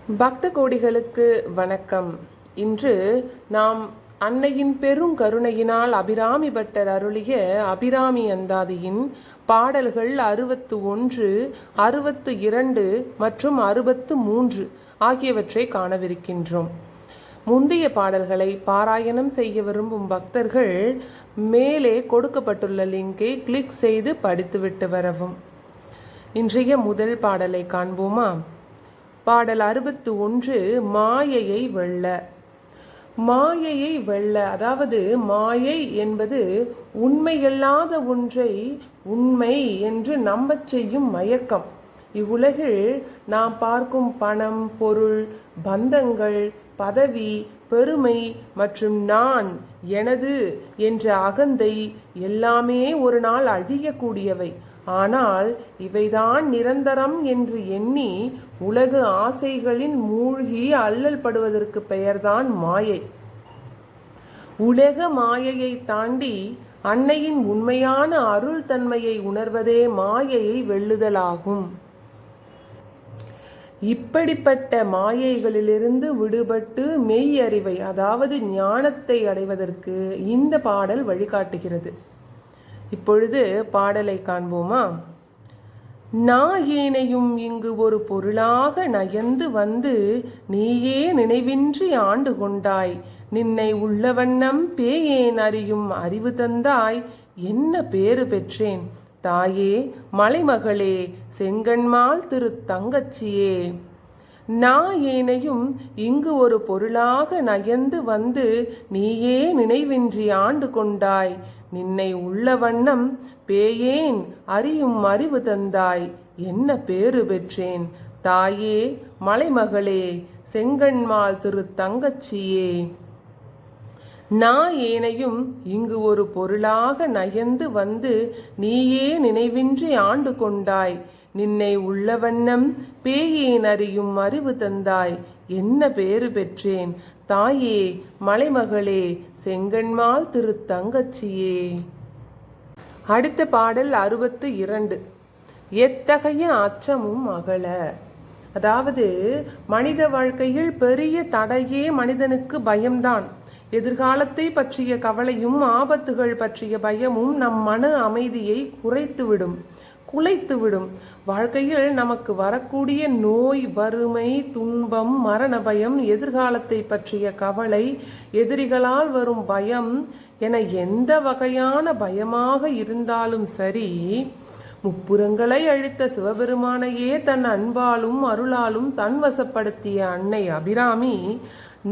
பக்த கோடிகளுக்கு வணக்கம். இன்று நாம் அன்னையின் பெருங்கருணையினால் அபிராமி பட்டர் அருளிய அபிராமி அந்தாதியின் பாடல்கள் 61, 62 மற்றும் 63 ஆகியவற்றை காணவிருக்கின்றோம். முந்தைய பாடல்களை பாராயணம் செய்ய விரும்பும் பக்தர்கள் மேலே கொடுக்கப்பட்டுள்ள லிங்கை கிளிக் செய்து படித்துவிட்டு வரவும். இன்றைய முதல் பாடலை காண்போமா? பாடல் 61, மாயையை வெல்ல. மாயையை வெல்ல, அதாவது மாயை என்பது உண்மையல்லாத ஒன்றை உண்மை என்று நம்பச் செய்யும் மயக்கம். இவ்வுலகில் நாம் பார்க்கும் பணம், பொருள், பந்தங்கள், பதவி, பெருமை மற்றும் நான், எனது என்ற அகந்தை எல்லாமே ஒரு நாள் அழியக்கூடியவை. ஆனால் இவைதான் நிரந்தரம் என்று எண்ணி உலக ஆசைகளின் மூழ்கி அல்லல் படுவதற்கு பெயர்தான் மாயை. உலக மாயையை தாண்டி அன்னையின் உண்மையான அருள் தன்மையை உணர்வதே மாயையை வெல்லுதலாகும். இப்படிப்பட்ட மாயைகளிலிருந்து விடுபட்டு மெய் அறிவை, அதாவது ஞானத்தை அடைவதற்கு இந்த பாடல் வழிகாட்டுகிறது. இப்பொழுது பாடலை காண்போமா? நாயேனையும் இங்கு ஒரு பொருளாக நயந்து வந்து நீயே நினைவின்றி ஆண்டு கொண்டாய். நின்னை உள்ள வண்ணம் பேயேன் அறியும் அறிவு தந்தாய். என்ன பேறு பெற்றேன் தாயே, மலைமகளே, செங்கண்மால் திரு தங்கச்சியே. நாயேனையும் இங்கு ஒரு பொருளாக நயந்து வந்து நீயே நினைவின்றி ஆண்டு கொண்டாய். நின்னை உள்ள வண்ணம் பேயேன் அறியும் அறிவு தந்தாய். என்ன பேறு பெற்றேன் தாயே, மலைமகளே, செங்கண்மால் திரு தங்கச்சியே. நாயேனையும் இங்கு ஒரு பொருளாக நயந்து வந்து நீயே நினைவின்றி ஆண்டு கொண்டாய். நின்னை உள்ள வண்ணம் பேயேன் அறியும் அறிவு தந்தாய். என்ன பேறு பெற்றேன் தாயே, மலைமகளே, செங்கண்மால் திரு தங்கச்சியே. அடுத்த பாடல் 62, எத்தகைய அச்சமும் அகல. அதாவது மனித வாழ்க்கையில் பெரிய தடையே மனிதனுக்கு பயம்தான். எதிர்காலத்தை பற்றிய கவலையும் ஆபத்துகள் பற்றிய பயமும் நம் மன அமைதியை குலைத்துவிடும். வாழ்க்கையில் நமக்கு வரக்கூடிய நோய், வறுமை, துன்பம், மரண பயம், எதிர்காலத்தை பற்றிய கவலை, எதிரிகளால் வரும் பயம் என எந்த வகையான பயமாக இருந்தாலும் சரி, முப்புறங்களை அழித்த சிவபெருமானையே தன் அன்பாலும் அருளாலும் தன்வசப்படுத்திய அன்னை அபிராமி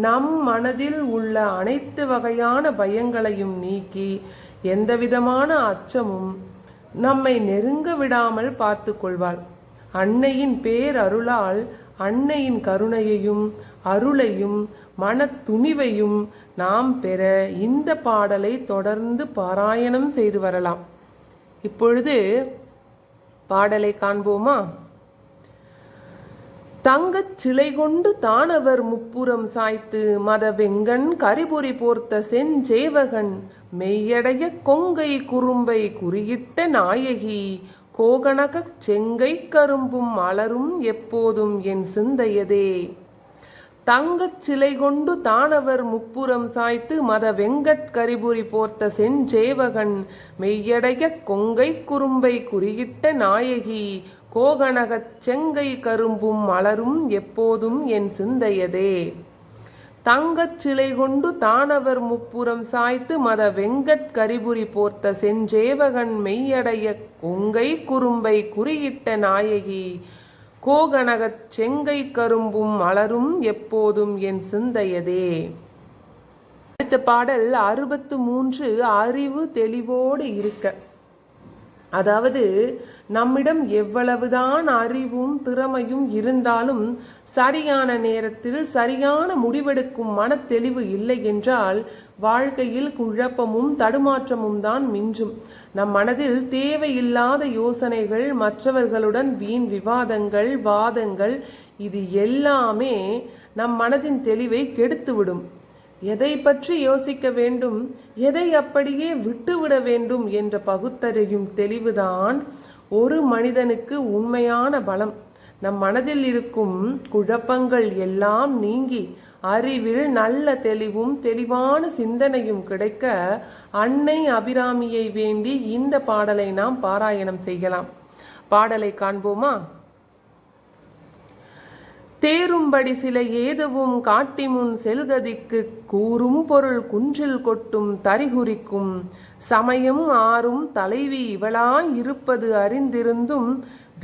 நம் மனதில் உள்ள அனைத்து வகையான பயங்களையும் நீக்கி எந்தவிதமான அச்சமும் நம்மை நெருங்க விடாமல் பார்த்து கொள்வாள். அன்னையின் பேரருளால் அன்னையின் கருணையையும் அருளையும் மன துணிவையும் நாம் பெற இந்த பாடலை தொடர்ந்து பாராயணம் செய்து வரலாம். இப்பொழுது பாடலை காண்போமா? தங்கச் சிலை கொண்டு தானவர் முப்புறம் சாய்த்து மத வெங்கண் கரிபுரி போர்த்த செஞ்சேவகன் மெய்யடைய கொங்கை குறும்பை குறியிட்ட நாயகி கோகனகச் செங்கை கரும்பும் மலரும் எப்போதும் என் சிந்தையதே. தங்கச் சிலை கொண்டு தானவர் முப்புறம் சாய்த்து மத வெங்கட் கரிபுரி போர்த்த செஞ்சேவகன் மெய்யடைய கொங்கை குறும்பை குறியிட்ட நாயகி கோகனகச் செங்கை கரும்பும் மலரும் எப்போதும் என் சிந்தையதே. தங்கச் சிலை கொண்டு தானவர் முப்புறம் சாய்த்து மத வெங்கட் கரிபுரி போர்த்த செஞ்சேவகன் மெய்யடைய கொங்கை குறும்பை குறியிட்ட நாயகி கோகனகச் செங்கை கரும்பும் மலரும் எப்போதும் என் சிந்தையதே. அடுத்த பாடல் 63, அறிவு தெளிவோடு இருக்க. அதாவது நம்மிடம் எவ்வளவுதான் அறிவும் திறமையும் இருந்தாலும் சரியான நேரத்தில் சரியான முடிவெடுக்கும் மனத்தெளிவு இல்லை என்றால் வாழ்க்கையில் குழப்பமும் தடுமாற்றமும் தான் மிஞ்சும். நம் மனதில் தேவையில்லாத யோசனைகள், மற்றவர்களுடன் வீண் விவாதங்கள், வாதங்கள், இது எல்லாமே நம் மனதின் தெளிவை கெடுத்துவிடும். எதை பற்றி யோசிக்க வேண்டும், எதை அப்படியே விட்டுவிட வேண்டும் என்ற பகுத்தறியும் தெளிவுதான் ஒரு மனிதனுக்கு உண்மையான பலம். நம் மனதில் இருக்கும் குழப்பங்கள் எல்லாம் நீங்கி அறிவில் நல்ல தெளிவும் தெளிவான சிந்தனையும் கிடைக்க அன்னை அபிராமியை வேண்டி இந்த பாடலை நாம் பாராயணம் செய்யலாம். பாடலை காண்போமா? தேரும்படி சில ஏதுவும் காட்டி முன் செல்கதிக்கு கூறும் பொருள் குன்றில் கொட்டும் தரிகுறிக்கும் சமயம் ஆறும் தலைவி இவளாய் இருப்பது அறிந்திருந்தும்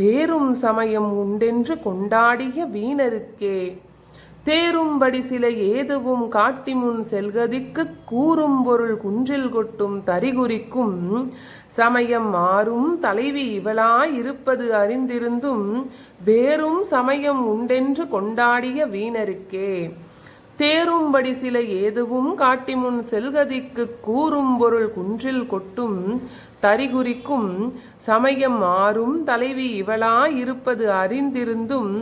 வேறும் சமயம் உண்டென்று கொண்டாடிய வீணருக்கே. தேரும்படி சில ஏதுவும் காட்டி முன் செல்கதிக்கு கூறும் பொருள் குன்றில் கொட்டும் தரிகுறிக்கும் சமயம் மாறும் தலைவி இவளாய் இருப்பது அறிந்திருந்தும் வேறும் சமயம் உண்டென்று கொண்டாடிய வீணருக்கே. தேரும்படி சில ஏதுவும் காட்டி முன் செல்கதிக்கு கூறும் பொருள் குன்றில் கொட்டும் தரிகுறிக்கும் சமயம் மாறும் தலைவி இவளாய் இருப்பது அறிந்திருந்தும்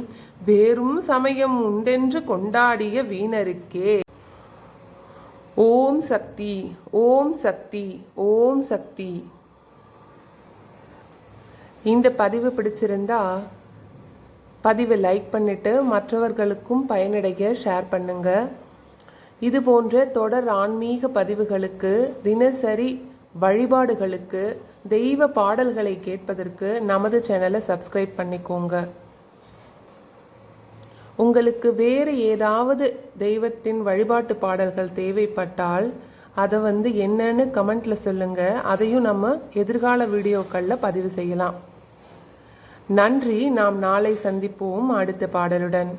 வேறும் சமயம் உண்டென்று கொண்டாடிய வீணருக்கே. ஓம் சக்தி, ஓம் சக்தி, ஓம் சக்தி. இந்த பதிவு பிடிச்சிருந்தா பதிவை லைக் பண்ணிட்டு மற்றவர்களுக்கும் பயனடைய ஷேர் பண்ணுங்க. இது போன்ற தொடர் ஆன்மீக பதிவுகளுக்கு, தினசரி வழிபாடுகளுக்கு, தெய்வ பாடல்களை கேட்பதற்கு நமது சேனலை சப்ஸ்கிரைப் பண்ணிக்கோங்க. உங்களுக்கு வேறு ஏதாவது தெய்வத்தின் வழிபாட்டு பாடல்கள் தேவைப்பட்டால் அதை என்னன்னு கமெண்ட்ல சொல்லுங்க. அதையும் நம்ம எதிர்கால வீடியோக்களில் பதிவு செய்யலாம். நன்றி. நாம் நாளை சந்திப்போம் அடுத்த பாடலுடன்.